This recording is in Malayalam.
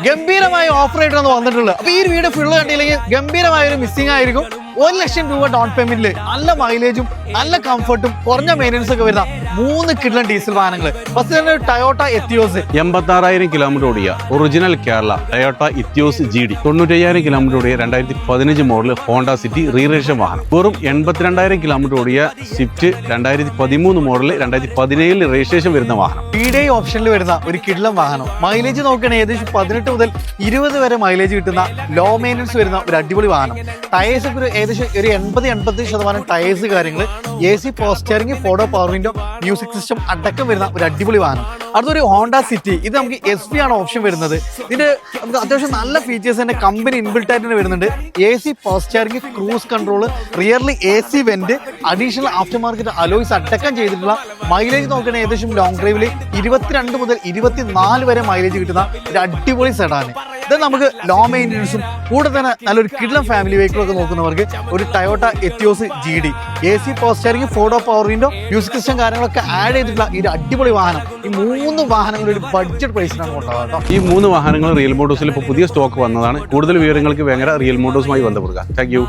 ഗംഭീരമായ ഓഫർ ആയിട്ടാണ് വന്നിട്ടുള്ളത്. അപ്പൊ ഈ വീഡിയോ ഫുള്ള് കണ്ടില്ലെങ്കിൽ ഗംഭീരമായ ഒരു മിസ്സിംഗ് ആയിരിക്കും. 1 ലക്ഷം രൂപ ഡൗൺ പേയ്മെന്റില് നല്ല മൈലേജും നല്ല കംഫർട്ടും കുറഞ്ഞ മെയിൻ്റനൻസ് ഒക്കെ വരുന്ന 3 കിഡ്ലൻ ഡീസൽ വാഹനങ്ങൾ. ഫസ്റ്റ് തന്നെ ടൊയോട്ട എത്തിയോസ് 86,000 കിലോമീറ്റർ ഓടിയ original Kerala Toyota Etios GD, 95,000 kilometre ഓടിയ 2015 മോഡൽ ഹോണ്ട സിറ്റി റീരജിസ്ട്രേഷൻ വാഹനം, വെറും 82,000 കിലോമീറ്റർ ഓടിയ സ്വിഫ്റ്റ് 2013 മോഡൽ 2017 രജിസ്ട്രേഷൻ വരുന്ന വാഹനം. PDI ഓപ്ഷനിൽ വരുന്ന ഒരു കിഡ്ലൻ വാഹനം. മൈലേജ് നോക്കുകയാണെങ്കിൽ ഏകദേശം 18 മുതൽ 20 വരെ മൈലേജ് കിട്ടുന്ന ലോ മെയിൻ്റനൻസ് വരുന്ന ഒരു അടിപൊളി വാഹനം. ടയേഴ്സ് ഒക്കെ ഏകദേശം ഒരു 80-85% ടയേഴ്സ് കാര്യങ്ങൾ, AC പോസ്റ്ററിംഗ്, ഫോട്ടോ പവർ വിൻഡോ, മ്യൂസിക് സിസ്റ്റം അടക്കം വരുന്ന ഒരു അടിപൊളി വാഹനം. അടുത്തൊരു ഹോണ്ട സിറ്റി. ഇത് നമുക്ക് SV ആണ് ഓപ്ഷൻ വരുന്നത്. ഇതിന്റെ നമുക്ക് അത്യാവശ്യം നല്ല ഫീച്ചേഴ്സ് തന്നെ കമ്പനി ഇൻബിൽട്ട് ആയിട്ട് വരുന്നുണ്ട്. AC പോസ്റ്ററിംഗ്, ക്രൂസ് കൺട്രോൾ, റിയർലി AC vent, additional after market alloys അടക്കം ചെയ്തിട്ടുള്ള. മൈലേജ് നോക്കുകയാണെങ്കിൽ ഏകദേശം ലോങ് ഡ്രൈവിൽ 22 മുതൽ 24 വരെ മൈലേജ് കിട്ടുന്ന ഒരു അടിപൊളി സെഡാണ്. ഇത് നമുക്ക് ലോ മെയിൻ്റനൻസും കൂടെ തന്നെ നല്ലൊരു കിഡ്ലൻ ഫാമിലി വെഹിക്കിളൊക്കെ നോക്കുന്നവർക്ക് ഒരു Toyota Etios GD, AC power steering, ഫോട്ടോ പവർ വിൻഡോ, മ്യൂസിക് സിസ്റ്റം കാര്യങ്ങളൊക്കെ ആഡ് ചെയ്തിട്ടുള്ള ഈ ഒരു അടിപൊളി വാഹനം. ഈ 3 വാഹനങ്ങളുടെ ഒരു ബഡ്ജറ്റ് പ്രൈസിനാണ് കൊണ്ടുപോകുക. ഈ 3 വാഹനങ്ങൾ റിയൽ മോട്ടോഴ്സിൽ ഇപ്പോൾ പുതിയ സ്റ്റോക്ക് വന്നതാണ്. കൂടുതൽ വിവരങ്ങൾക്ക് വേങ്ങര റിയൽ മോട്ടോഴ്സുമായി ബന്ധപ്പെടുക. Thank you.